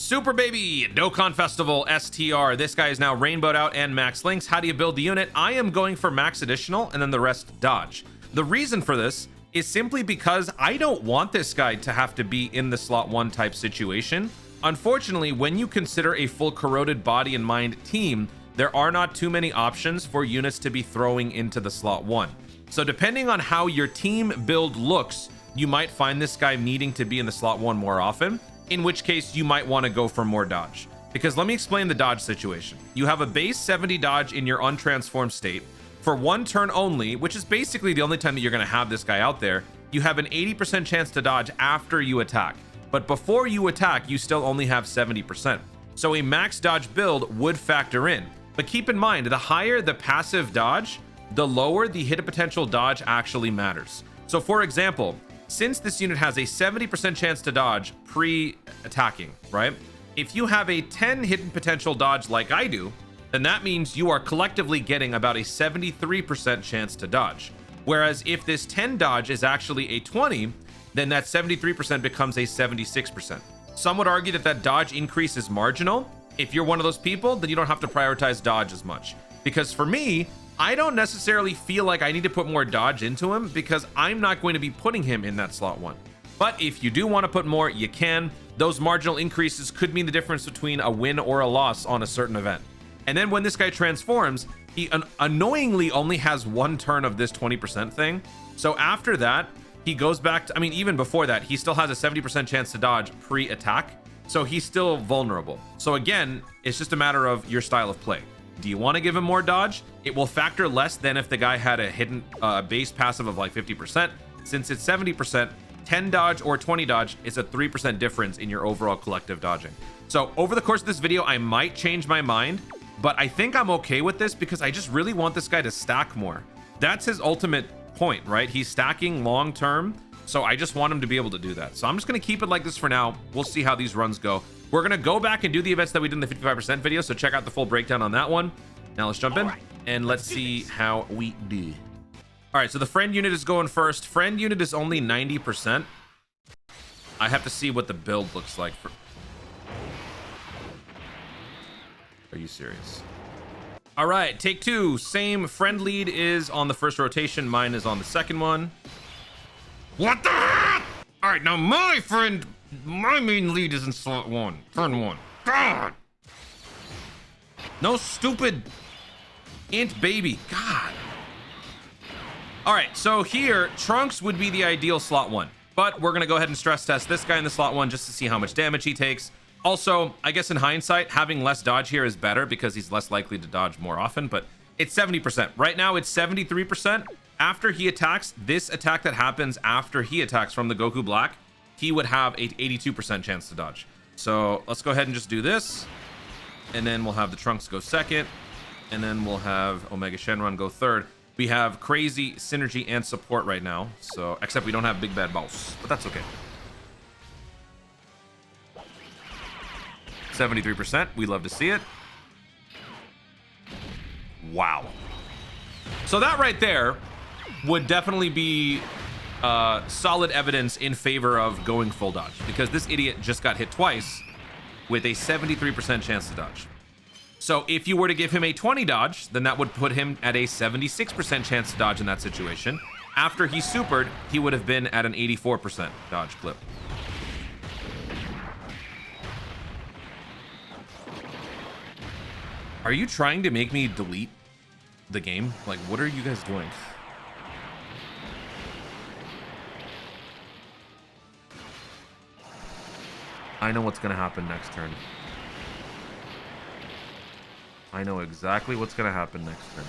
Super Baby Dokkan Festival STR. This guy is now rainbowed out and max links. How do you build the unit? I am going for max additional and then the rest dodge. The reason for this is simply because I don't want this guy to have to be in the slot 1 type situation. Unfortunately, when you consider a full corroded body and mind team, there are not too many options for units to be throwing into the slot 1. So depending on how your team build looks, you might find this guy needing to be in the slot 1 more often, in which case you might want to go for more dodge. Because let me explain the dodge situation. You have a base 70 dodge in your untransformed state. For 1 turn only, which is basically the only time that you're going to have this guy out there, you have an 80% chance to dodge after you attack. But before you attack, you still only have 70%. So a max dodge build would factor in. But keep in mind, the higher the passive dodge, the lower the hit potential dodge actually matters. So for example, since this unit has a 70% chance to dodge pre-attacking, right? If you have a 10 hidden potential dodge like I do, then that means you are collectively getting about a 73% chance to dodge. Whereas if this 10 dodge is actually a 20, then that 73% becomes a 76%. Some would argue that that dodge increase is marginal. If you're one of those people, then you don't have to prioritize dodge as much. Because for me, I don't necessarily feel like I need to put more dodge into him because I'm not going to be putting him in that slot 1. But if you do want to put more, you can. Those marginal increases could mean the difference between a win or a loss on a certain event. And then when this guy transforms, he annoyingly only has 1 turn of this 20% thing. So after that, he goes back to, I mean, even before that, he still has a 70% chance to dodge pre-attack. So he's still vulnerable. So again, it's just a matter of your style of play. Do you want to give him more dodge? It will factor less than if the guy had a hidden base passive of like 50%. Since it's 70%, 10 dodge or 20 dodge is a 3% difference in your overall collective dodging. So over the course of this video, I might change my mind, but I think I'm okay with this because I just really want this guy to stack more. That's his ultimate point, right? He's stacking long term. So I just want him to be able to do that. So I'm just going to keep it like this for now. We'll see how these runs go. We're going to go back and do the events that we did in the 55% video. So check out the full breakdown on that one. Now let's jump in and let's see how we do. All right, so the friend unit is going first. Friend unit is only 90%. I have to see what the build looks like. Are you serious? All right, take 2. Same friend lead is on the first rotation. Mine is on the second one. What the heck? All right, now my main lead is in slot 1. Turn 1. God. No stupid int baby. God. All right, so here, Trunks would be the ideal slot 1. But we're going to go ahead and stress test this guy in the slot 1 just to see how much damage he takes. Also, I guess in hindsight, having less dodge here is better because he's less likely to dodge more often. But it's 70%. Right now, it's 73%. After he attacks, this attack that happens after he attacks from the Goku Black, he would have an 82% chance to dodge. So let's go ahead and just do this. And then we'll have the Trunks go second. And then we'll have Omega Shenron go third. We have crazy synergy and support right now. So, except we don't have Big Bad Boss, but that's okay. 73%. We love to see it. Wow. So that right there would definitely be solid evidence in favor of going full dodge because this idiot just got hit twice with a 73% chance to dodge. So if you were to give him a 20 dodge, then that would put him at a 76% chance to dodge in that situation. After he supered, he would have been at an 84% dodge clip. Are you trying to make me delete the game? Like, what are you guys doing? I know what's going to happen next turn. I know exactly what's going to happen next turn.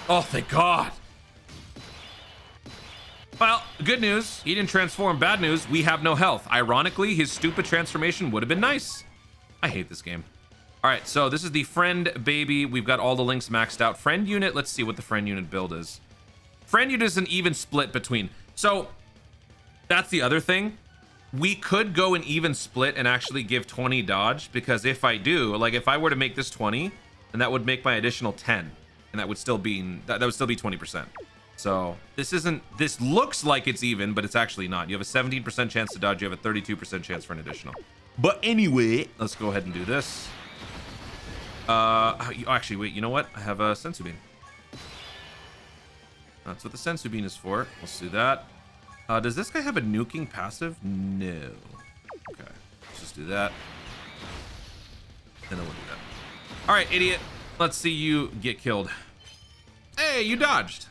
Oh, thank God. Well, good news. He didn't transform. Bad news. We have no health. Ironically, his stupid transformation would have been nice. I hate this game. All right, so this is the friend baby. We've got all the links maxed out. Friend unit. Let's see what the friend unit build is. Friend unit is an even split between. So that's the other thing. We could go an even split and actually give 20 dodge because if I do, like if I were to make this 20, then that would make my additional 10. and that would still be 20%. So this looks like it's even, but it's actually not. You have a 17% chance to dodge. You have a 32% chance for an additional. But anyway, let's go ahead and do this. Actually, wait, you know what? I have a Sensu Bean. That's what the Sensu Bean is for. Let's do that. Does this guy have a nuking passive? No. Okay, let's just do that. And then we'll do that. All right, idiot. Let's see you get killed. Hey, you dodged.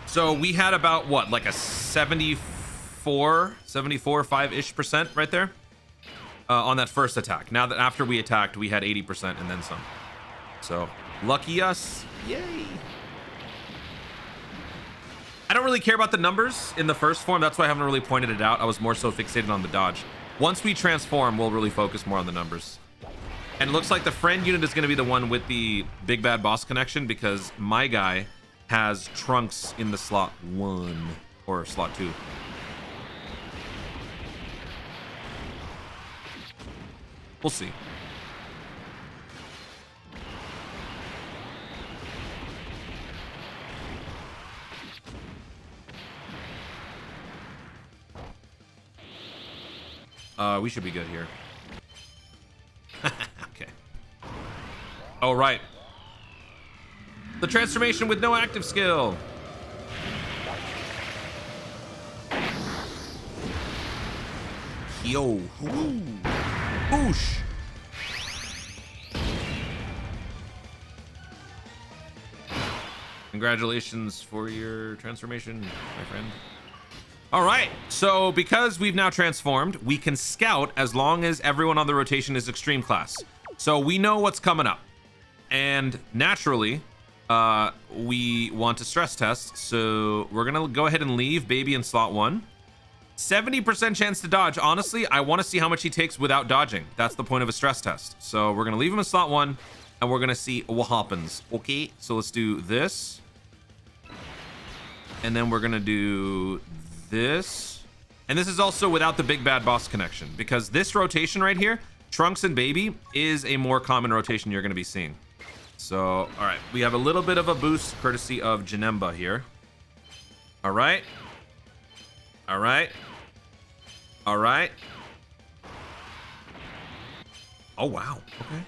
So we had about what, like a 75-ish% right there on that first attack. Now that after we attacked, we had 80% and then some. So lucky us. Yay. I don't really care about the numbers in the first form. That's why I haven't really pointed it out. I was more so fixated on the dodge. Once we transform, we'll really focus more on the numbers. And it looks like the friend unit is going to be the one with the big bad boss connection, because my guy has Trunks in the slot 1 or slot 2. We'll see. We should be good here. Okay. Oh, right. The transformation with no active skill. Yo. Ooh. Boosh. Congratulations for your transformation, my friend. All right, so because we've now transformed, we can scout as long as everyone on the rotation is extreme class. So we know what's coming up. And naturally, we want to stress test. So we're gonna go ahead and leave Baby in slot 1. 70% chance to dodge. Honestly, I want to see how much he takes without dodging. That's the point of a stress test. So we're gonna leave him in slot 1, and we're gonna see what happens. Okay, so let's do this. And then we're gonna do this. And this is also without the big bad boss connection, because this rotation right here, Trunks and Baby, is a more common rotation you're going to be seeing. So, all right, we have a little bit of a boost courtesy of Janemba here. All right. All right. All right. Oh, wow. Okay.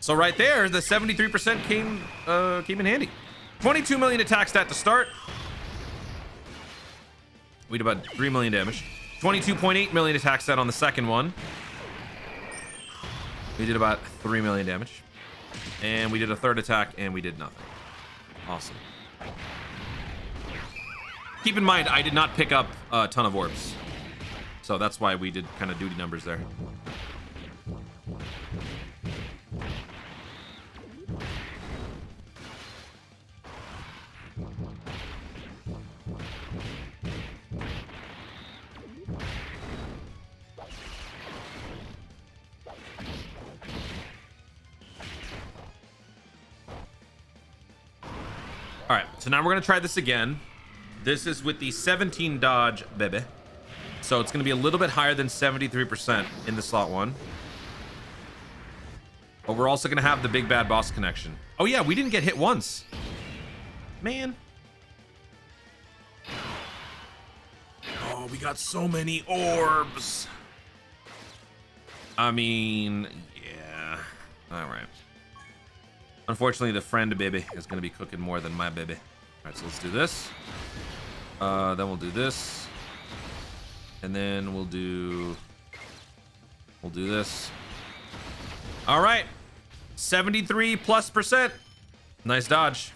So right there, the 73% came in handy. 22 million attack stat to start. We did about 3 million damage. 22.8 million attack stat on the second one. We did about 3 million damage. And we did a third attack, and we did nothing. Awesome. Keep in mind, I did not pick up a ton of orbs. So that's why we did kind of duty numbers there. All right, so now we're gonna try this again. This is with the 17 dodge, baby. So it's gonna be a little bit higher than 73% in the slot 1. But we're also gonna have the big bad boss connection. Oh yeah, we didn't get hit once. Man. Oh, we got so many orbs. I mean, yeah. All right. Unfortunately, the friend baby is going to be cooking more than my baby. All right, so let's do this. Then we'll do this. And then we'll do this. All right. 73+%. Nice dodge.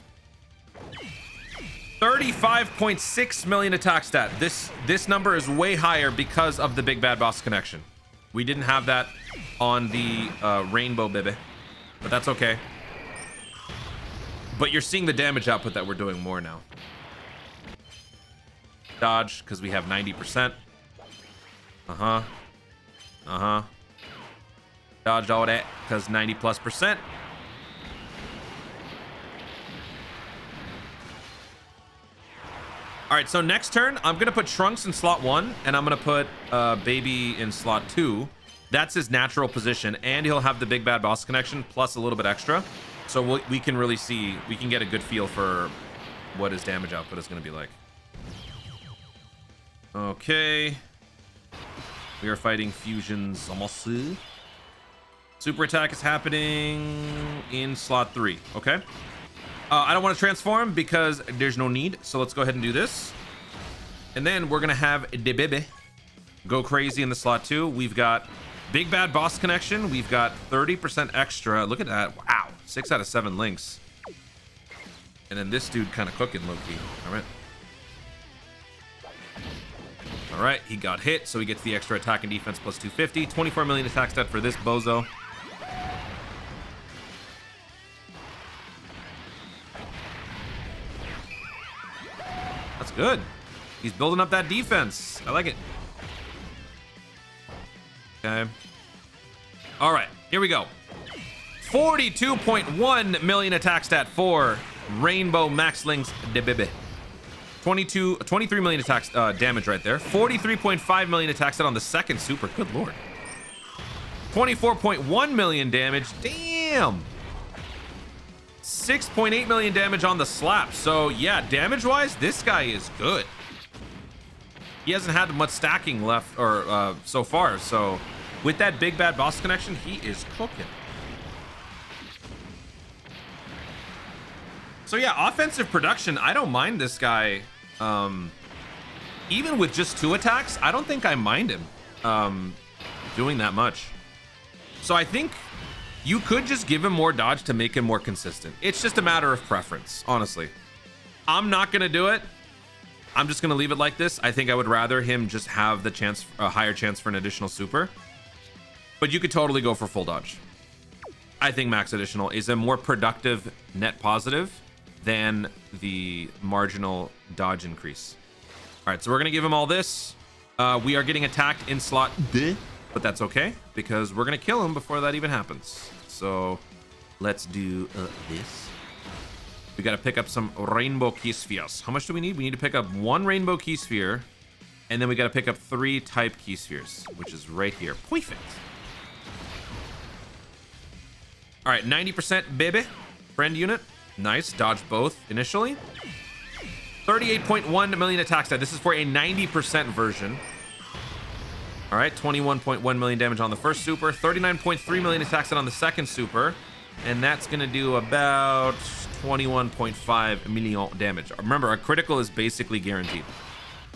35.6 million attack stat. This number is way higher because of the big bad boss connection. We didn't have that on the rainbow baby, but that's okay. But you're seeing the damage output that we're doing more now. Dodge, because we have 90%. Uh-huh. Uh-huh. Dodged all that, because 90+%. All right, so next turn, I'm going to put Trunks in slot 1, and I'm going to put Baby in slot 2. That's his natural position, and he'll have the big bad boss connection, plus a little bit extra. So we can really see, we can get a good feel for what his damage output is going to be like. Okay. We are fighting Fusion Zamasu. Super attack is happening in slot 3. Okay. I don't want to transform because there's no need. So let's go ahead and do this. And then we're going to have DBZ go crazy in the slot 2. We've got Big Bad Boss Connection. We've got 30% extra. Look at that. Wow. 6 out of 7 links. And then this dude kind of cooking low-key. All right. All right. He got hit, so he gets the extra attack and defense plus 250. 24 million attack stat for this bozo. That's good. He's building up that defense. I like it. Okay. All right. Here we go. 42.1 million attack stat for Rainbow Max Link's DBZ. 23 million attacks damage right there. 43.5 million attack stat on the second super. Good lord. 24.1 million damage. Damn. 6.8 million damage on the slap. So yeah, damage wise, this guy is good. He hasn't had much stacking left or so far. So with that Big Bad Boss Connection, he is cooking. So yeah, offensive production, I don't mind this guy. Even with just 2 attacks, I don't think I mind him doing that much. So I think you could just give him more dodge to make him more consistent. It's just a matter of preference, honestly. I'm not gonna do it. I'm just gonna leave it like this. I think I would rather him just have the chance, a higher chance for an additional super. But you could totally go for full dodge. I think max additional is a more productive net positive than the marginal dodge increase. All right, so we're gonna give him all this. We are getting attacked in slot D, but that's okay because we're gonna kill him before that even happens. So let's do this. We gotta pick up some rainbow key spheres. How much do we need? We need to pick up 1 rainbow key sphere, and then we gotta pick up 3 type key spheres, which is right here. Perfect. All right, 90% baby. Friend unit. Nice. Dodge both initially. 38.1 million attack stat. This is for a 90% version. All right, 21.1 million damage on the first super. 39.3 million attack stat on the second super. And that's going to do about 21.5 million damage. Remember, a critical is basically guaranteed.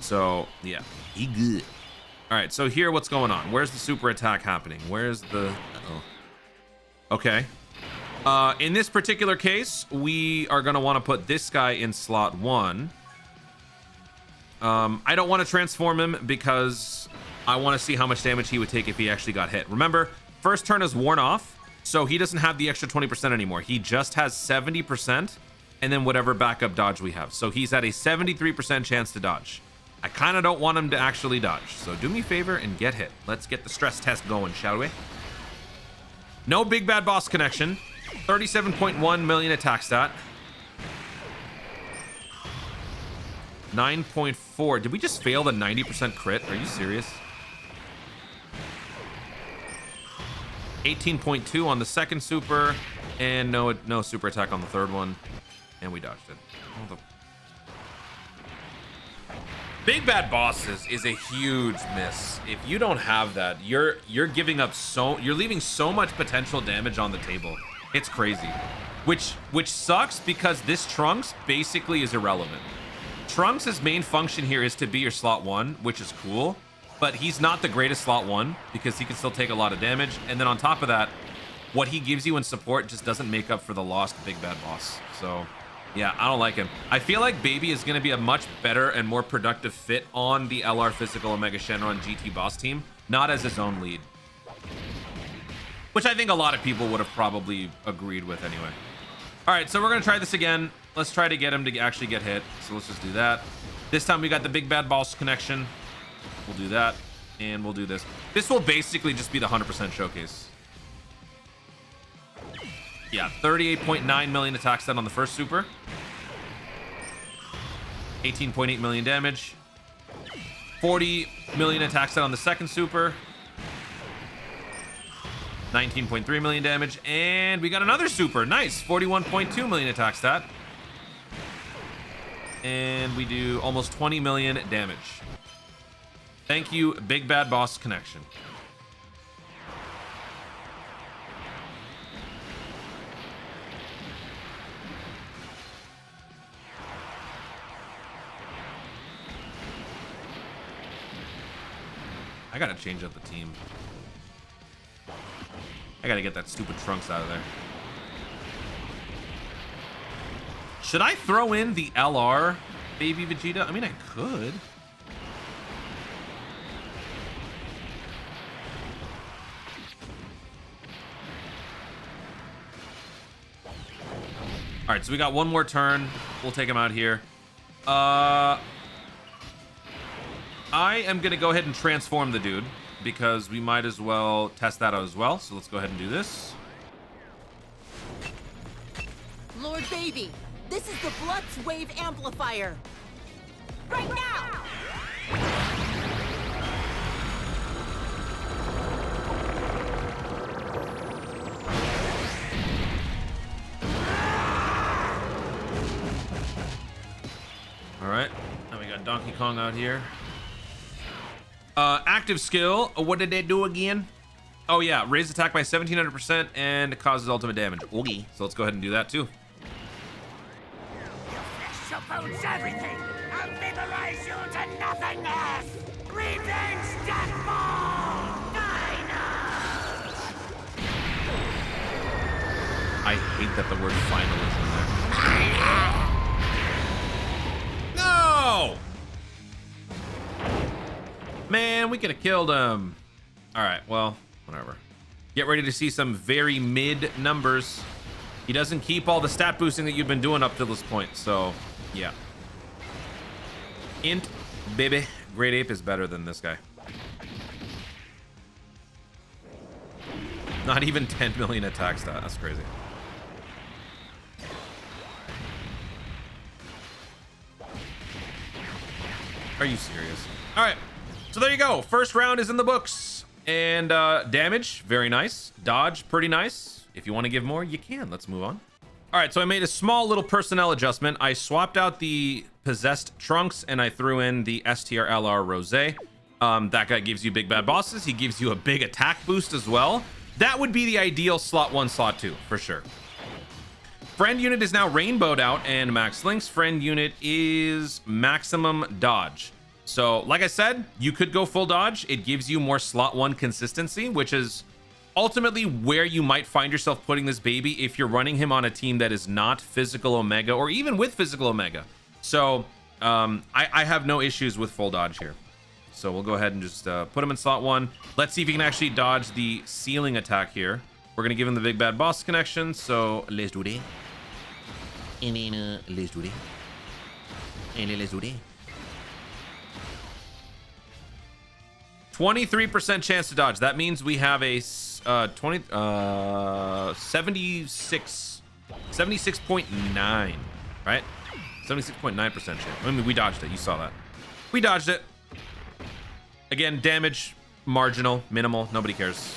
So, yeah. He good. All right, so here, what's going on? Where's the super attack happening? Where's the... Uh-oh. Okay. In this particular case, we are going to want to put this guy in slot 1. I don't want to transform him because I want to see how much damage he would take if he actually got hit. Remember, first turn is worn off, so he doesn't have the extra 20% anymore. He just has 70% and then whatever backup dodge we have. So he's at a 73% chance to dodge. I kind of don't want him to actually dodge. So do me a favor and get hit. Let's get the stress test going, shall we? No Big Bad Boss Connection. 37.1 million attack stat. 9.4. Did we just fail the 90% crit? Are you serious? 18.2 on the second super, and no super attack on the third one, and we dodged it. Oh, Big Bad Bosses is a huge miss. If you don't have that, you're giving up you're leaving so much potential damage on the table. It's crazy. Which sucks because this Trunks basically is irrelevant. Trunks' main function here is to be your slot 1, which is cool, but he's not the greatest slot 1 because he can still take a lot of damage. And then on top of that, what he gives you in support just doesn't make up for the lost Big Bad Boss. So yeah, I don't like him. I feel like Baby is going to be a much better and more productive fit on the LR Physical Omega Shenron GT Boss team, not as his own lead. Which I think a lot of people would have probably agreed with anyway. All right, so we're going to try this again. Let's try to get him to actually get hit. So let's just do that. This time we got the Big Bad Boss Connection. We'll do that, and we'll do this. This will basically just be the 100% showcase. Yeah, 38.9 million attack stat on the first super. 18.8 million damage. 40 million attack stat on the second super. 19.3 million damage, and we got another super. Nice. 41.2 million attack stat. And we do almost 20 million damage. Thank you, Big Bad Boss Connection. I gotta change up the team. I gotta get that stupid Trunks out of there. Should I throw in the LR baby Vegeta? I mean, I could. All right, so we got one more turn. We'll take him out here. I am gonna go ahead and transform the dude, because we might as well test that out as well. So let's go ahead and do this. Lord Baby, this is the Blutz Wave Amplifier. Right now! All right, now we got Donkey Kong out here. Active skill, what did they do again? Oh yeah, raise attack by 1700% and causes ultimate damage. Okay, so let's go ahead and do that too. Your flesh supports everything. I'll vaporize you to nothingness. Revenge Deathball! Final! I hate that the word final is in there. No! Man, we could have killed him. All right, well, whatever. Get ready to see some very mid numbers. He doesn't keep all the stat boosting that you've been doing up to this point, so yeah. Int, baby. Great Ape is better than this guy. Not even 10 million attack stat. That's crazy. Are you serious? All right. So there you go. First round is in the books. And damage, very nice. Dodge, pretty nice. If you want to give more, you can. Let's move on. All right, so I made a small little personnel adjustment. I swapped out the possessed Trunks and I threw in the STR LR Rose. That guy gives you big bad bosses. He gives you a big attack boost as well. That would be the ideal slot 1, slot 2 for sure. Friend unit is now rainbowed out and max links. Friend unit is maximum dodge. So like I said, you could go full dodge. It gives you more slot 1 consistency, which is ultimately where you might find yourself putting this baby if you're running him on a team that is not physical Omega or even with physical Omega. So I have no issues with full dodge here. So we'll go ahead and just put him in slot 1. Let's see if he can actually dodge the ceiling attack here. We're going to give him the big bad boss connection. So let's do it. Let's do it. Let's do it. 23% chance to dodge. That means we have a 76.9, right? 76.9% chance. I mean, we dodged it. You saw that. We dodged it. Again, damage, marginal, minimal. Nobody cares.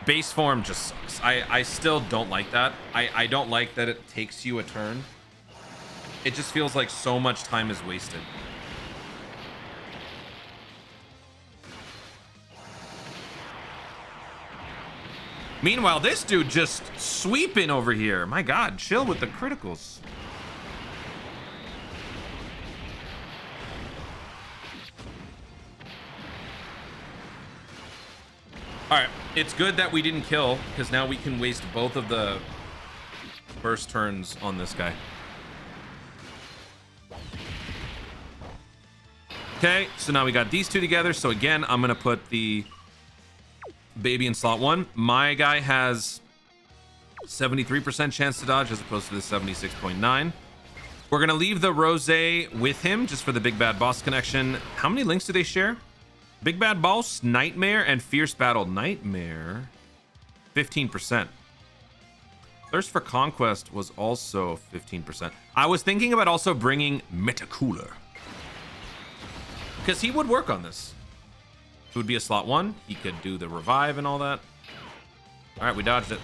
Base form just sucks. I still don't like that. I don't like that it takes you a turn. It just feels like so much time is wasted. Meanwhile, this dude just sweeping over here. My God, chill with the criticals. All right, it's good that we didn't kill because now we can waste both of the first turns on this guy. Okay, so now we got these two together. So again, I'm gonna put the baby in slot 1. My guy has 73% chance to dodge as opposed to the 76.9. We're gonna leave the Rose with him just for the big bad boss connection. How many links do they share? Big bad boss, Nightmare, and Fierce Battle. Nightmare, 15%. Thirst for Conquest was also 15%. I was thinking about also bringing Metacooler because he would work on this. It would be a slot 1. He could do the revive and all that. All right, we dodged it.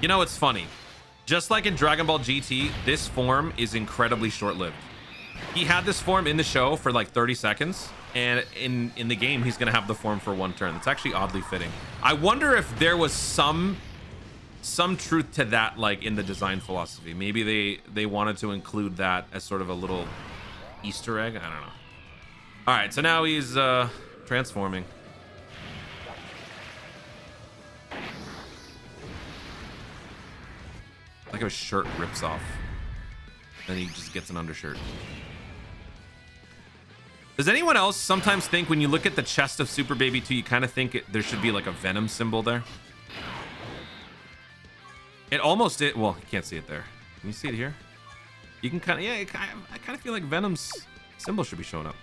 You know, it's funny. Just like in Dragon Ball GT, this form is incredibly short-lived. He had this form in the show for like 30 seconds, and in the game, he's gonna have the form for 1 turn. It's actually oddly fitting. I wonder if there was some truth to that, like in the design philosophy. Maybe they wanted to include that as sort of a little Easter egg. I don't know. All right, so now he's transforming. Like his shirt rips off. Then he just gets an undershirt. Does anyone else sometimes think when you look at the chest of Super Baby 2, you kind of think there should be like a Venom symbol there? It almost did. Well, you can't see it there. Can you see it here? You can kind of, yeah, I kind of feel like Venom's symbol should be showing up.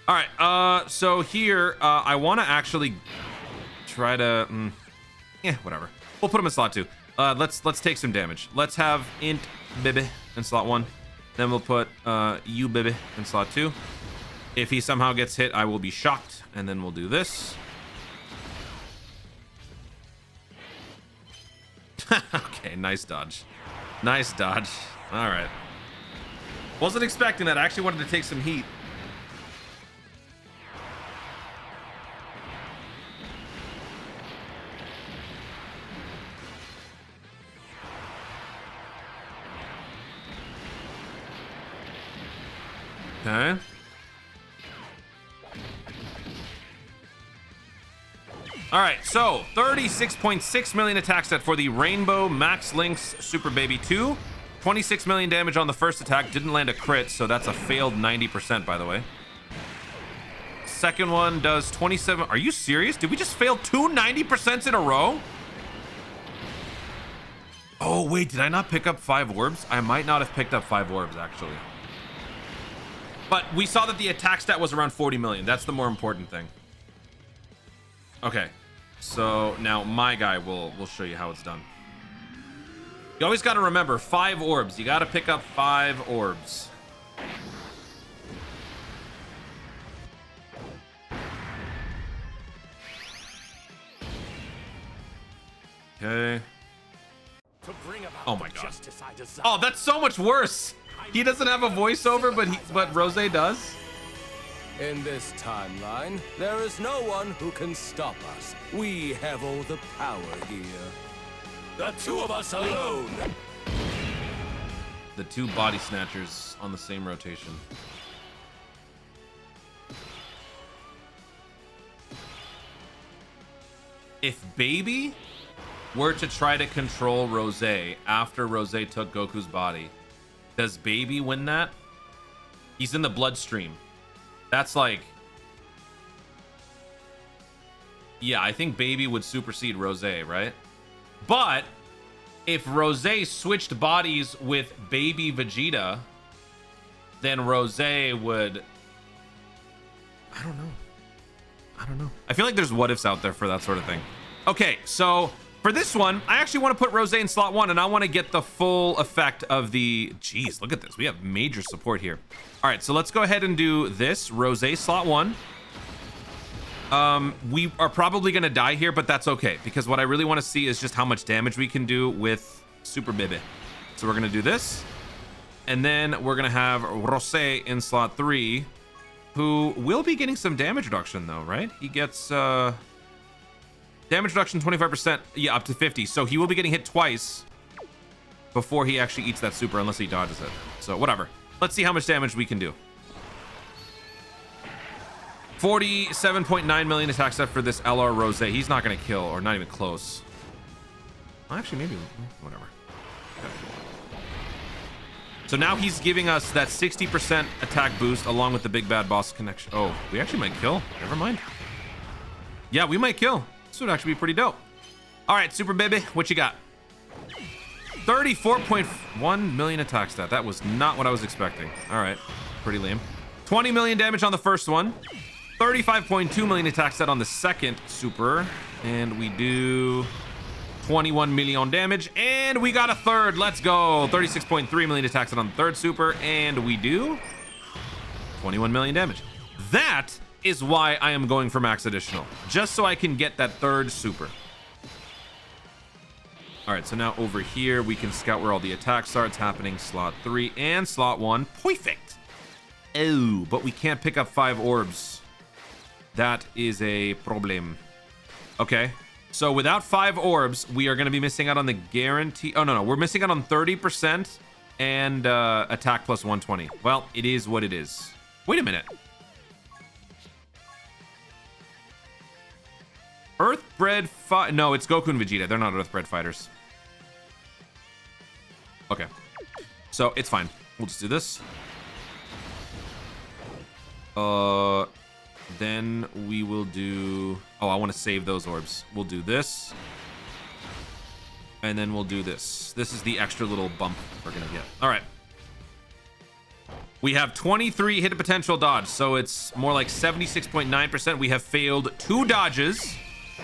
All right, so here, I want to actually try to, whatever. We'll put him in slot 2. Let's take some damage. Let's have Int Baby in slot 1. Then we'll put You Baby in slot 2. If he somehow gets hit, I will be shocked. And then we'll do this. Okay, nice dodge. Nice dodge. All right. Wasn't expecting that. I actually wanted to take some heat. Okay. All right, so 36.6 million attack stat for the Rainbow Max Lynx Super Baby 2. 26 million damage on the first attack. Didn't land a crit, so that's a failed 90%, by the way. Second one does 27. Are you serious? Did we just fail 2 90% in a row? Oh, wait, did I not pick up 5 orbs? I might not have picked up 5 orbs, actually. But we saw that the attack stat was around 40 million. That's the more important thing. Okay, so now my guy will show you how it's done. You always got to remember 5 orbs. You got to pick up 5 orbs. Okay. Oh my god. Oh, that's so much worse. He doesn't have a voiceover, but Rose does. In this timeline, there is no one who can stop us. We have all the power here. The 2 of us alone. The 2 body snatchers on the same rotation. If Baby were to try to control Rose after Rose took Goku's body, does Baby win that? He's in the bloodstream. That's like... Yeah, I think Baby would supersede Rose, right? But if Rose switched bodies with Baby Vegeta, then Rose would... I don't know. I feel like there's what ifs out there for that sort of thing. Okay, so for this one, I actually want to put Rose in slot 1, and I want to get the full effect of the... Jeez, look at this. We have major support here. All right, so let's go ahead and do this. Rose slot 1. We are probably going to die here, but that's okay, because what I really want to see is just how much damage we can do with Super Baby. So we're going to do this, and then we're going to have Rose in slot 3, who will be getting some damage reduction, though, right? He gets... damage reduction 25%, yeah, up to 50. So he will be getting hit twice before he actually eats that super, unless he dodges it. So whatever. Let's see how much damage we can do. 47.9 million attack stat for this LR Rose. He's not going to kill, or not even close. Well, actually, maybe, whatever. So now he's giving us that 60% attack boost along with the big bad boss connection. Oh, we actually might kill. Never mind. Yeah, we might kill. This would actually be pretty dope. All right, Super Baby, what you got? 34.1 million attack stat. That was not what I was expecting. All right, pretty lame. 20 million damage on the first one. 35.2 million attack stat on the second super. And we do 21 million damage. And we got a third. Let's go. 36.3 million attack stat on the third super. And we do 21 million damage. That is why I am going for max additional. Just so I can get that third super. All right, so now over here, we can scout where all the attacks are. It's happening slot 3 and slot 1. Perfect. Oh, but we can't pick up 5 orbs. That is a problem. Okay, so without 5 orbs, we are going to be missing out on the guarantee. Oh, no. We're missing out on 30% and attack plus 120. Well, it is what it is. Wait a minute. Earthbred no, it's Goku and Vegeta. They're not Earthbred fighters. Okay, so it's fine. We'll just do this. Then we will do... Oh, I want to save those orbs. We'll do this. And then we'll do this. This is the extra little bump we're going to get. All right. We have 23 hit potential dodge, so it's more like 76.9%. We have failed 2 dodges.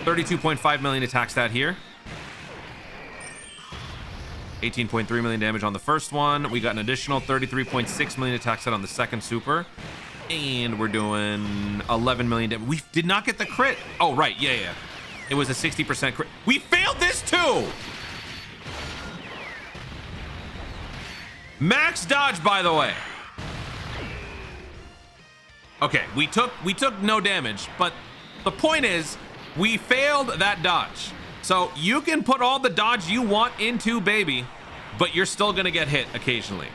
32.5 million attack stat here. 18.3 million damage on the first one. We got an additional 33.6 million attack stat on the second super. And we're doing 11 million damage. We did not get the crit. Oh, right. Yeah. It was a 60% crit. We failed this too. Max dodge, by the way. Okay, we took no damage, but the point is we failed that dodge. So you can put all the dodge you want into baby, but you're still gonna get hit occasionally.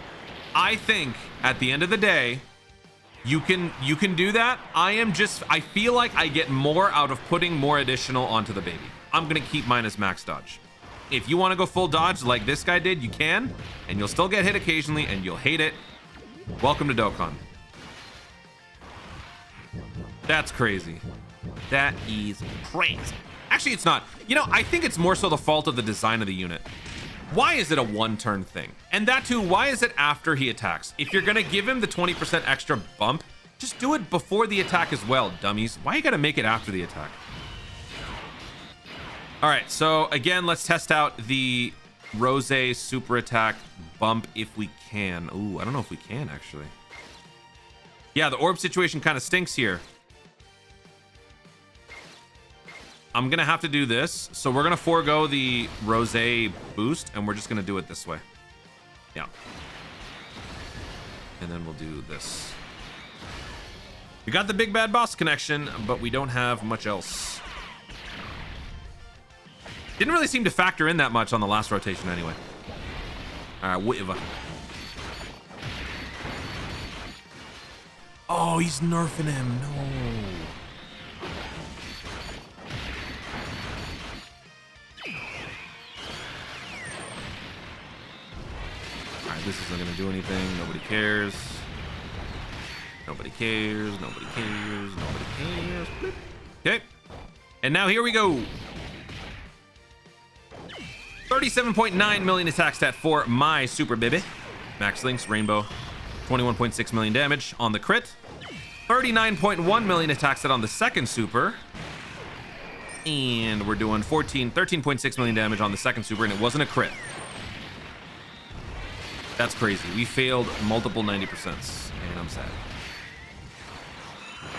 I think at the end of the day, you can do that. I feel like I get more out of putting more additional onto the baby. I'm gonna keep mine as max dodge. If you want to go full dodge like this guy did, you can, and you'll still get hit occasionally, and you'll hate it. Welcome to Dokkan. That's crazy. That is crazy. Actually, it's not. You know, I think it's more so the fault of the design of the unit. Why is it a one-turn thing? And that too, why is it after he attacks? If you're gonna give him the 20% extra bump, just do it before the attack as well, dummies. Why you gotta make it after the attack? All right, so again, let's test out the Rose super attack bump if we can. Ooh, I don't know if we can actually. Yeah, the orb situation kind of stinks here. I'm gonna have to do this. So we're gonna forego the Rose boost and we're just gonna do it this way. Yeah. And then we'll do this. We got the big bad boss connection, but we don't have much else. Didn't really seem to factor in that much on the last rotation anyway. All right, whatever. Oh, he's nerfing him. No. All right, this isn't gonna do anything. Nobody cares. Nobody cares. Nobody cares. Nobody cares. Okay. And now here we go. 37.9 million attack stat for my super baby. Max Links, Rainbow. 21.6 million damage on the crit. 39.1 million attack stat on the second super. And we're doing 13.6 million damage on the second super, and it wasn't a crit. That's crazy. We failed multiple 90%, and I'm sad.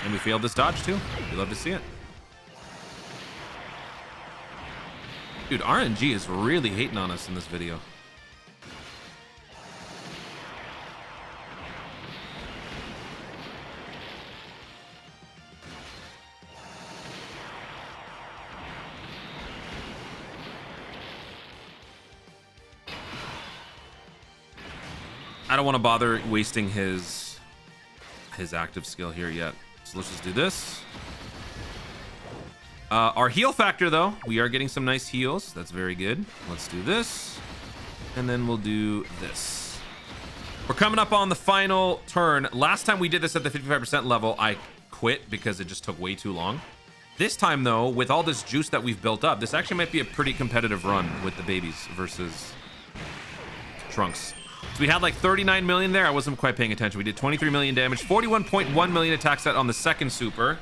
And we failed this dodge too. We love to see it. Dude, RNG is really hating on us in this video. I don't want to bother wasting his active skill here yet. So let's just do this. Our heal factor, though, we are getting some nice heals. That's very good. Let's do this. And then we'll do this. We're coming up on the final turn. Last time we did this at the 55% level, I quit because it just took way too long. This time, though, with all this juice that we've built up, this actually might be a pretty competitive run with the babies versus Trunks. So we had like 39 million there. I wasn't quite paying attention. We did 23 million damage, 41.1 million attack stat on the second super.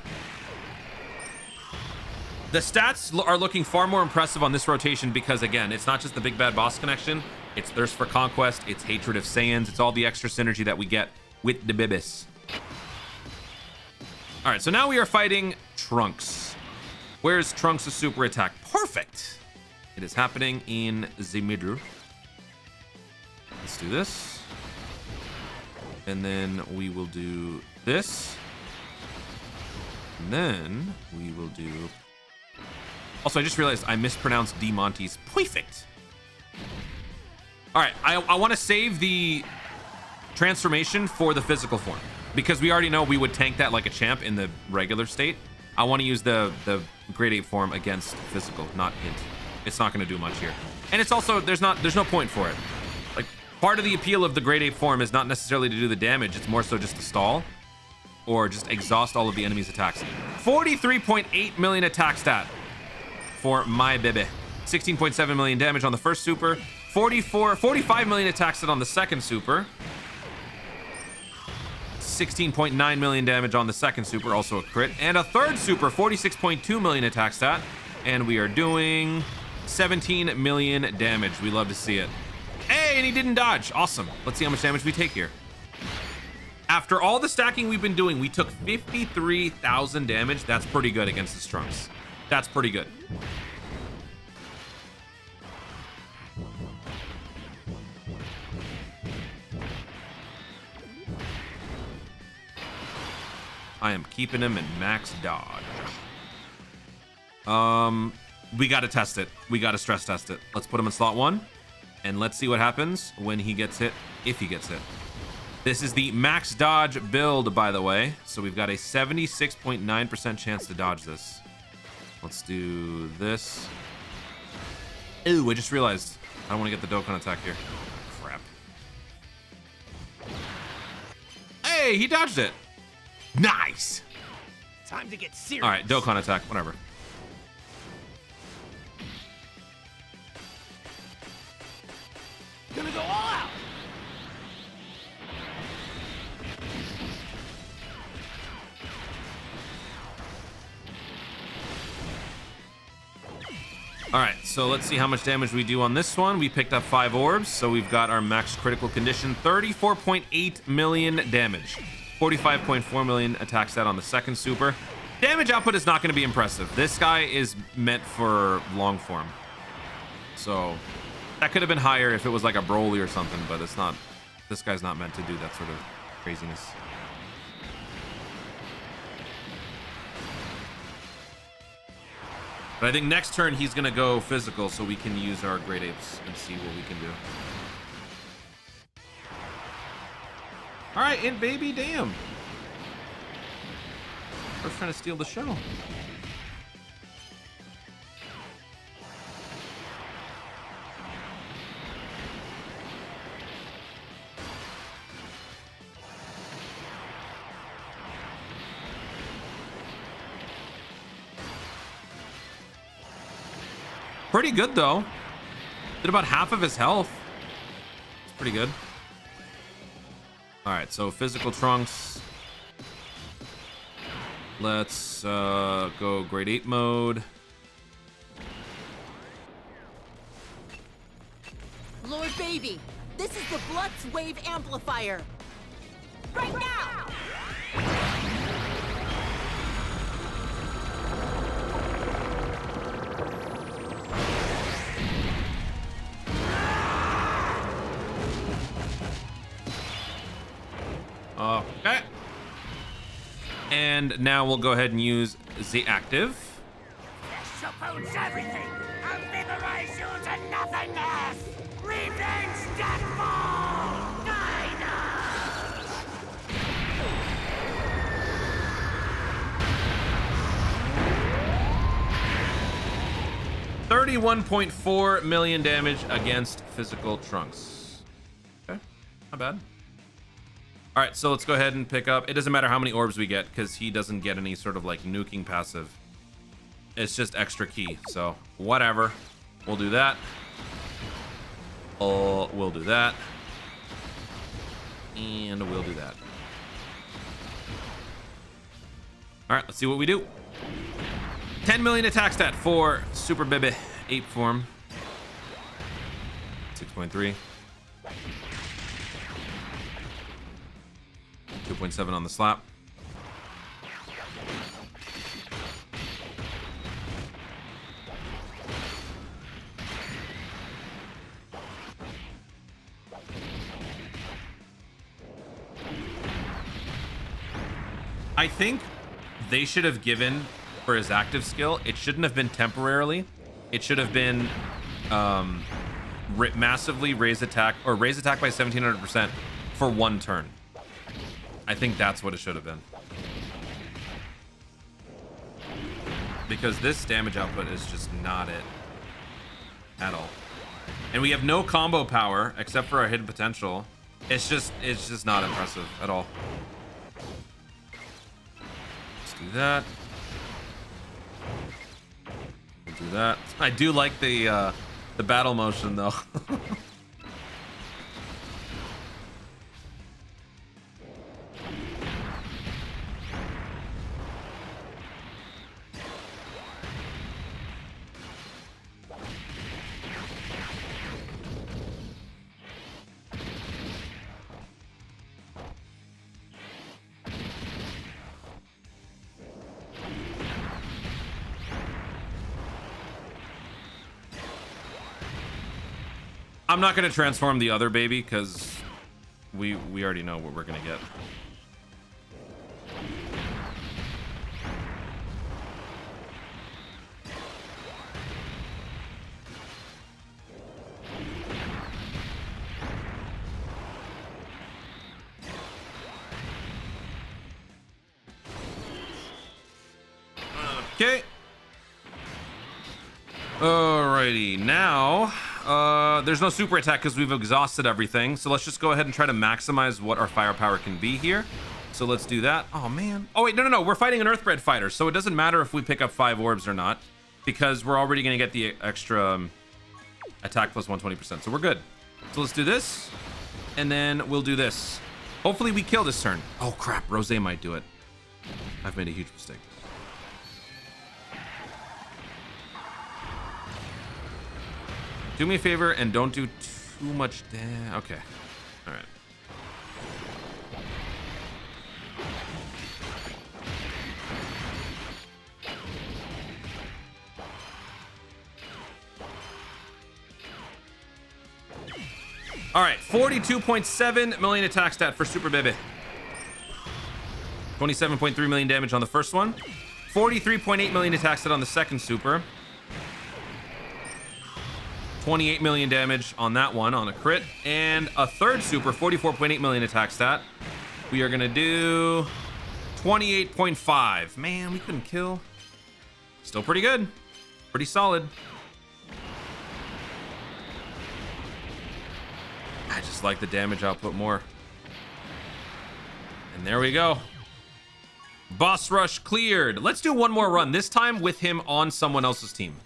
The stats are looking far more impressive on this rotation because, again, it's not just the big bad boss connection. It's Thirst for Conquest. It's Hatred of Saiyans. It's all the extra synergy that we get with the Bibis. All right, so now we are fighting Trunks. Where's Trunks' super attack? Perfect. It is happening in the middle. Let's do this. And then we will do this. And then we will do... Also, I just realized I mispronounced D. Monty's perfect. All right, I want to save the transformation for the physical form, because we already know we would tank that like a champ in the regular state. I want to use the grade 8 form against physical, not int. It's not going to do much here. And it's also, there's no point for it. Like, part of the appeal of the grade 8 form is not necessarily to do the damage. It's more so just to stall or just exhaust all of the enemy's attacks. 43.8 million attack stat for my baby. 16.7 million damage on the first super. 45 million attack stat on the second super. 16.9 million damage on the second super, also a crit. And a third super, 46.2 million attack stat. And we are doing 17 million damage. We love to see it. Hey, and he didn't dodge. Awesome. Let's see how much damage we take here. After all the stacking we've been doing, we took 53,000 damage. That's pretty good against the Trunks. That's pretty good. I am keeping him in max dodge. We got to test it. We got to stress test it. Let's put him in slot 1, and let's see what happens when he gets hit, if he gets hit. This is the max dodge build, by the way. So we've got a 76.9% chance to dodge this. Let's do this. Ooh, I just realized I don't want to get the Dokkan attack here. Crap. Hey, he dodged it. Nice. Time to get serious. All right, Dokkan attack, whatever. Gonna go all out. All right, so let's see how much damage we do on this one. We picked up 5 orbs, so we've got our max critical condition, 34.8 million damage. 45.4 million attack stat on the second super. Damage output is not going to be impressive. This guy is meant for long form. So that could have been higher if it was like a Broly or something, but it's not. This guy's not meant to do that sort of craziness. But I think next turn he's going to go physical, so we can use our grade 8s and see what we can do. All right, Int Baby, damn. We're trying to steal the show. Pretty good, though. Did about half of his health. It's pretty good. All right, so physical Trunks. Let's go grade 8 mode. Lord Baby, this is the Blutz Wave Amplifier. Right now! Okay. And now we'll go ahead and use the active. This supports everything. I'll vaporize you to nothingness. Revenge Deathball! Dino! 31.4 million damage against physical Trunks. Okay, not bad. All right, so let's go ahead and pick up. It doesn't matter how many orbs we get because he doesn't get any sort of like nuking passive. It's just extra key, so whatever. We'll do that. We'll do that. And we'll do that. All right, let's see what we do. 10 million attack stat for Super Baby Ape form. 6.3. 2.7 on the slap. I think they should have given for his active skill, it shouldn't have been temporarily. It should have been massively raise attack or raise attack by 1700% for 1 turn. I think that's what it should have been. Because this damage output is just not it at all. And we have no combo power except for our hidden potential. It's just not impressive at all. Let's do that. We'll do that. I do like the battle motion though. I'm not going to transform the other baby because we already know what we're going to get. Okay. Alrighty, now there's no super attack because we've exhausted everything. So let's just go ahead and try to maximize what our firepower can be here. So let's do that. Oh man. Oh wait, no. We're fighting an Earthbred fighter, so it doesn't matter if we pick up 5 orbs or not because we're already gonna get the extra attack plus 120%. So we're good. So let's do this, and then we'll do this. Hopefully we kill this turn. Oh crap, Rose might do it. I've made a huge mistake. Do me a favor and don't do too much damage. Okay. All right. All right. 42.7 million attack stat for Super Bebe. 27.3 million damage on the first one. 43.8 million attack stat on the second super. 28 million damage on that one on a crit, and a third super, 44.8 million attack stat. We are gonna do 28.5. Man, we couldn't kill. Still pretty good, pretty solid. I just like the damage output more. And there we go. Boss rush cleared. Let's do one more run, this time with him on someone else's team.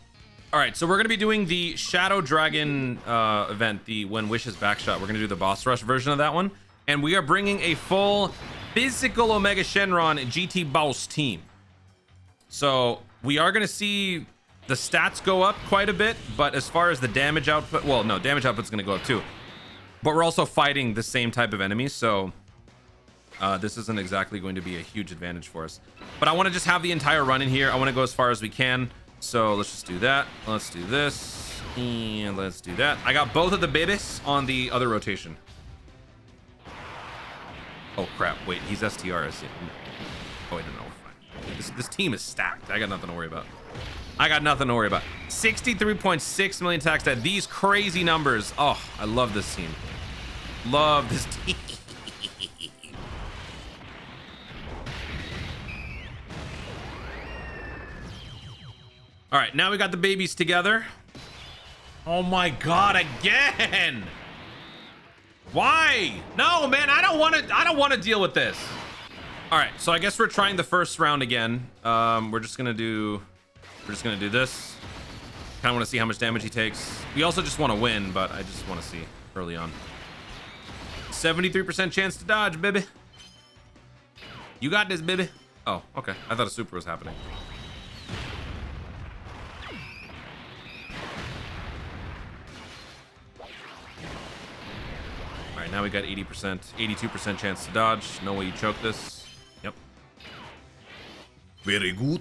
All right, so we're going to be doing the Shadow Dragon event, the When Wishes Backshot. We're going to do the boss rush version of that one. And we are bringing a full physical Omega Shenron GT Boss team. So we are going to see the stats go up quite a bit, but as far as the damage output, well, no, damage output's going to go up too. But we're also fighting the same type of enemies, so this isn't exactly going to be a huge advantage for us. But I want to just have the entire run in here. I want to go as far as we can. So let's just do that. Let's do this. And let's do that. I got both of the babies on the other rotation. Oh, crap. Wait, he's STR. Oh, wait, no. This team is stacked. I got nothing to worry about. 63.6 million attack stat. These crazy numbers. Oh, I love this team. Love this team. All right, now we got the babies together. Oh my God, again. Why? No, man, I don't want to deal with this. All right, so I guess we're trying the first round again. We're just gonna do this. Kind of want to see how much damage he takes. We also just want to win, but I just want to see early on. 73% chance to dodge, baby. You got this, baby. Oh, okay. I thought a super was happening. Now we got 80%, 82% chance to dodge. No way you choke this. Yep. Very good.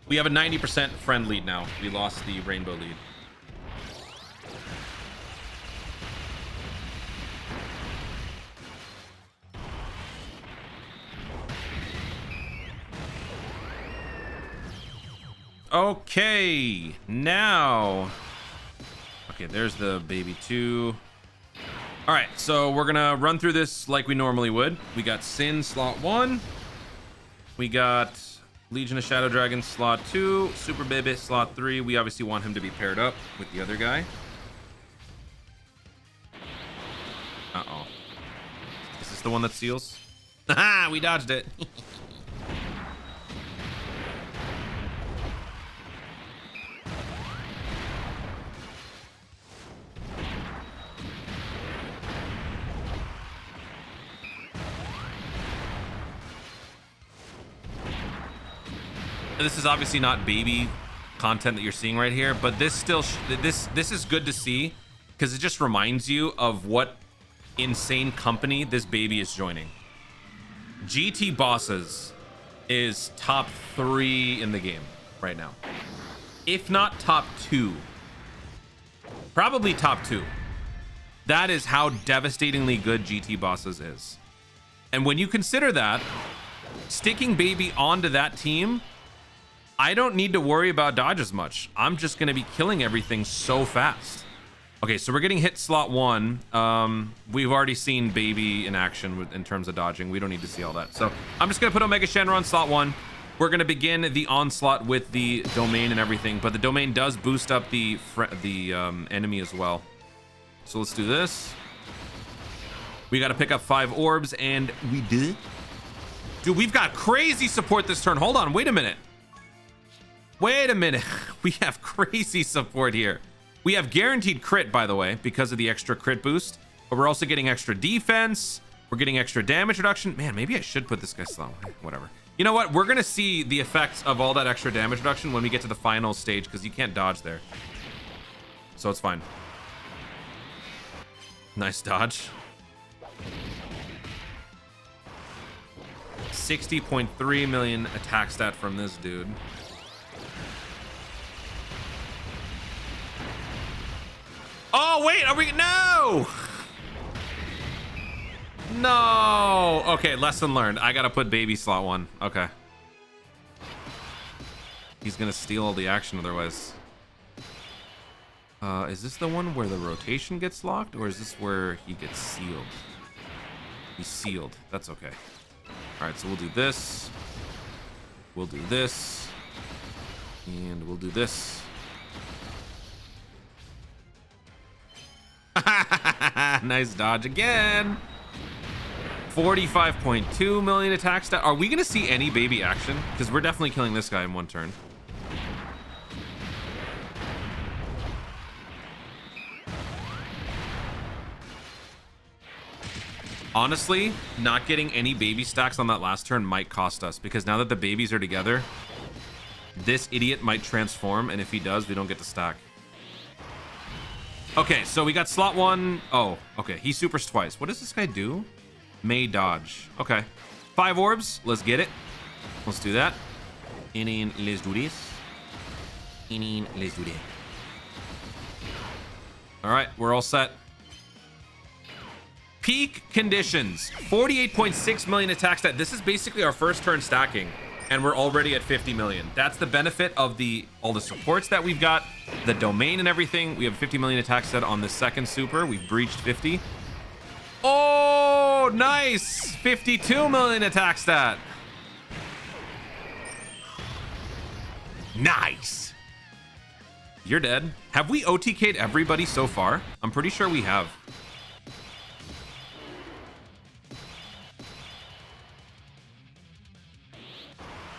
We have a 90% friend lead now. We lost the rainbow lead. Okay, now. Okay, there's the baby 2. All right, so we're gonna run through this like we normally would. We got Sin slot 1. We got Legion of Shadow Dragon slot 2. Super Baby slot 3. We obviously want him to be paired up with the other guy. Uh-oh. Is this the one that seals? Haha, we dodged it. This is obviously not baby content that you're seeing right here, but this still this is good to see because it just reminds you of what insane company this baby is joining. GT Bosses is top 3 in the game right now, if not top 2, probably top 2. That is how devastatingly good GT Bosses is. And when you consider that, sticking baby onto that team, I don't need to worry about dodge as much. I'm just going to be killing everything so fast. Okay, so we're getting hit slot 1. We've already seen baby in action in terms of dodging. We don't need to see all that. So I'm just going to put Omega Shenron on slot 1. We're going to begin the onslaught with the domain and everything, but the domain does boost up the enemy as well. So let's do this. We got to pick up 5 orbs, and we did. Dude, we've got crazy support this turn. Hold on, wait a minute. Wait a minute. We have crazy support here. We have guaranteed crit, by the way, because of the extra crit boost. But we're also getting extra defense. We're getting extra damage reduction. Man, maybe I should put this guy slow. Whatever. You know what? We're going to see the effects of all that extra damage reduction when we get to the final stage, because you can't dodge there. So it's fine. Nice dodge. 60.3 million attack stat from this dude. Oh, wait, are we? No! No! Okay, lesson learned. I gotta put baby slot 1. Okay. He's gonna steal all the action otherwise. Is this the one where the rotation gets locked, or is this where he gets sealed? He's sealed. That's okay. All right, so we'll do this. We'll do this. And we'll do this. Nice dodge again. 45.2 million attack stat. Are we gonna see any baby action? Because we're definitely killing this guy in 1 turn. Honestly, not getting any baby stacks on that last turn might cost us, because now that the babies are together, this idiot might transform, and if he does, we don't get to stack. Okay, so we got slot 1. Oh, okay. He supers twice. What does this guy do? May dodge. Okay. 5 orbs. Let's get it. Let's do that. In let's do this. In let's do that. All right, we're all set. Peak conditions. 48.6 million attack stat. This is basically our first turn stacking, and we're already at 50 million. That's the benefit of all the supports that we've got, the domain and everything. We have 50 million attack stat on the second super. We've breached 50. Oh, nice. 52 million attack stat. Nice. You're dead. Have we OTK'd everybody so far? I'm pretty sure we have.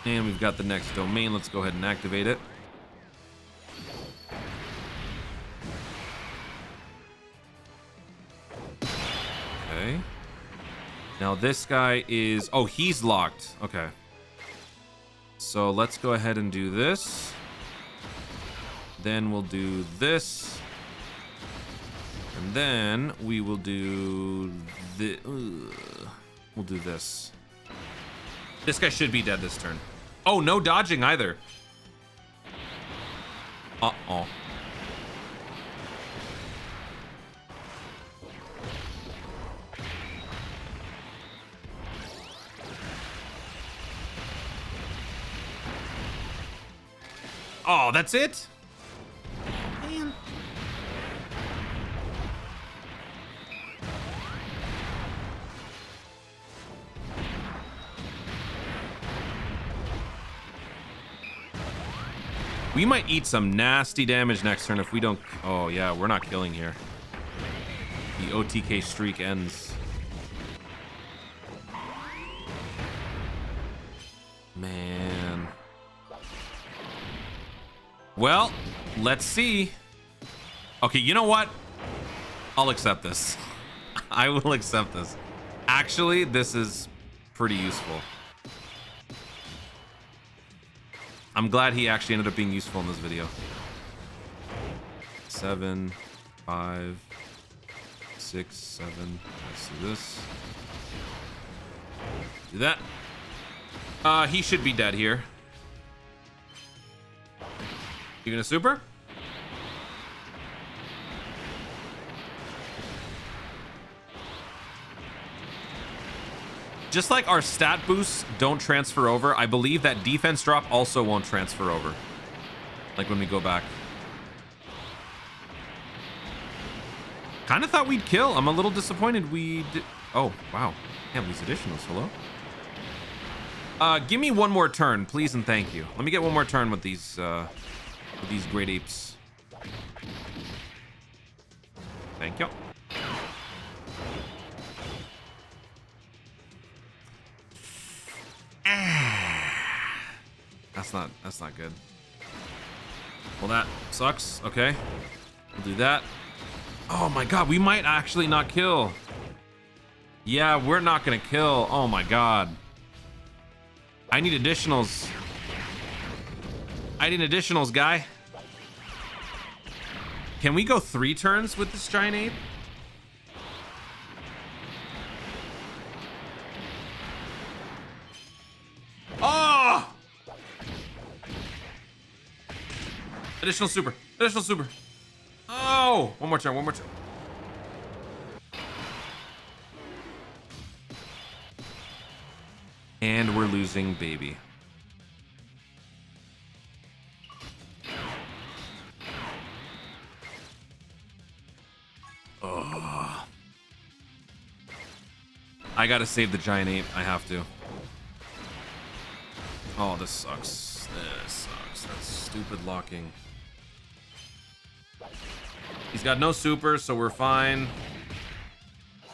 And we've got the next domain. Let's go ahead and activate it. Okay. Now this guy is... Oh, he's locked. Okay. So let's go ahead and do this. Then we'll do this. And then we will do the... We'll do this. This guy should be dead this turn. Oh, no dodging either. Uh-oh. Oh, that's it? Man. We might eat some nasty damage next turn if we don't... Oh, yeah, we're not killing here. The OTK streak ends. Man. Well, let's see. Okay, you know what? I'll accept this. I will accept this. Actually, this is pretty useful. I'm glad he actually ended up being useful in this video. 7, 5, 6, 7. Let's do this. Do that. He should be dead here. You gonna super? Just like our stat boosts don't transfer over, I believe that defense drop also won't transfer over. Like when we go back. Kind of thought we'd kill. I'm a little disappointed we did. Oh, wow. Can't lose additionals. Hello? Give me one more turn, please and thank you. Let me get one more turn with these great apes. Thank you. That's not good. Well, that sucks. Okay. We'll do that. Oh my god, we might actually not kill. Yeah, we're not gonna kill. Oh my god. I need additionals. I need additionals, guy. Can we go 3 turns with this giant ape? Oh! Additional super. Additional super. Oh! One more turn. One more turn. And we're losing baby. Oh. I gotta save the giant ape. I have to. Oh, this sucks. This sucks. That's stupid locking. He's got no super, so we're fine.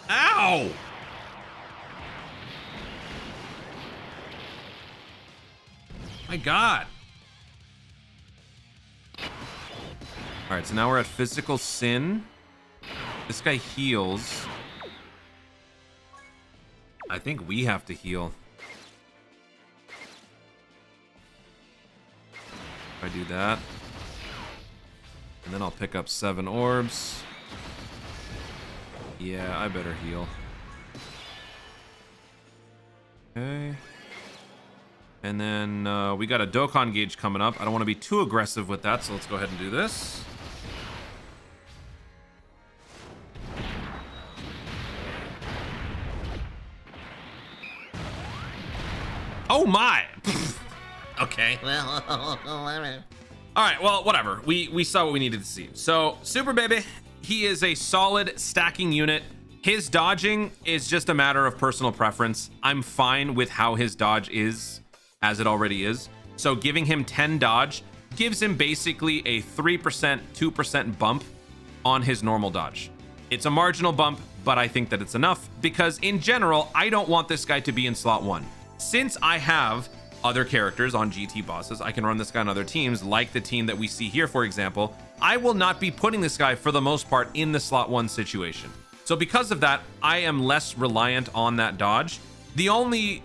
Ow! My god. All right, so now we're at physical sin. This guy heals. I think we have to heal. If I do that. And then I'll pick up 7 orbs. Yeah, I better heal. Okay. And then we got a Dokkan gauge coming up. I don't want to be too aggressive with that, so let's go ahead and do this. Oh my! Okay. All right, well, whatever. We saw what we needed to see. So, Super Baby, he is a solid stacking unit. His dodging is just a matter of personal preference. I'm fine with how his dodge is, as it already is. So giving him 10 dodge gives him basically a 3%, 2% bump on his normal dodge. It's a marginal bump, but I think that it's enough because in general, I don't want this guy to be in slot 1. Since I have other characters on GT bosses, I can run this guy on other teams, like the team that we see here, for example. I will not be putting this guy for the most part in the slot 1 situation. So because of that, I am less reliant on that dodge. The only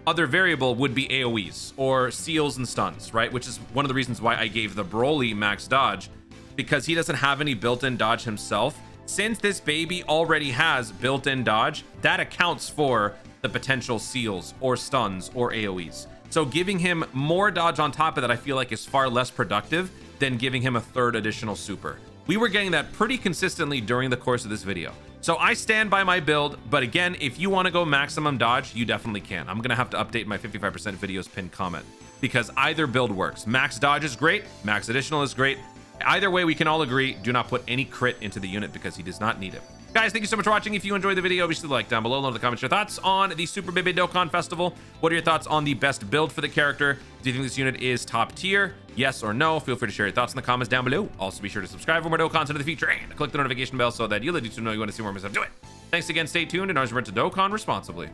other variable would be AoEs or seals and stuns, right? Which is one of the reasons why I gave the Broly max dodge, because he doesn't have any built-in dodge himself. Since this baby already has built-in dodge, that accounts for the potential seals or stuns or AoEs. So giving him more dodge on top of that, I feel like is far less productive than giving him a 3rd additional super. We were getting that pretty consistently during the course of this video. So I stand by my build, but again, if you want to go maximum dodge, you definitely can. I'm gonna have to update my 55% videos pinned comment because either build works. Max dodge is great, max additional is great. Either way, we can all agree, do not put any crit into the unit because he does not need it. Guys, thank you so much for watching. If you enjoyed the video, be sure to like down below, leave in the comments your thoughts on the Super Baby Dokkan Festival. What are your thoughts on the best build for the character? Do you think this unit is top tier? Yes or no? Feel free to share your thoughts in the comments down below. Also, be sure to subscribe for more Dokkan content in the future and click the notification bell so that you'll let YouTube know you want to see more of myself do it. Thanks again, stay tuned, and always remember to Dokkan responsibly.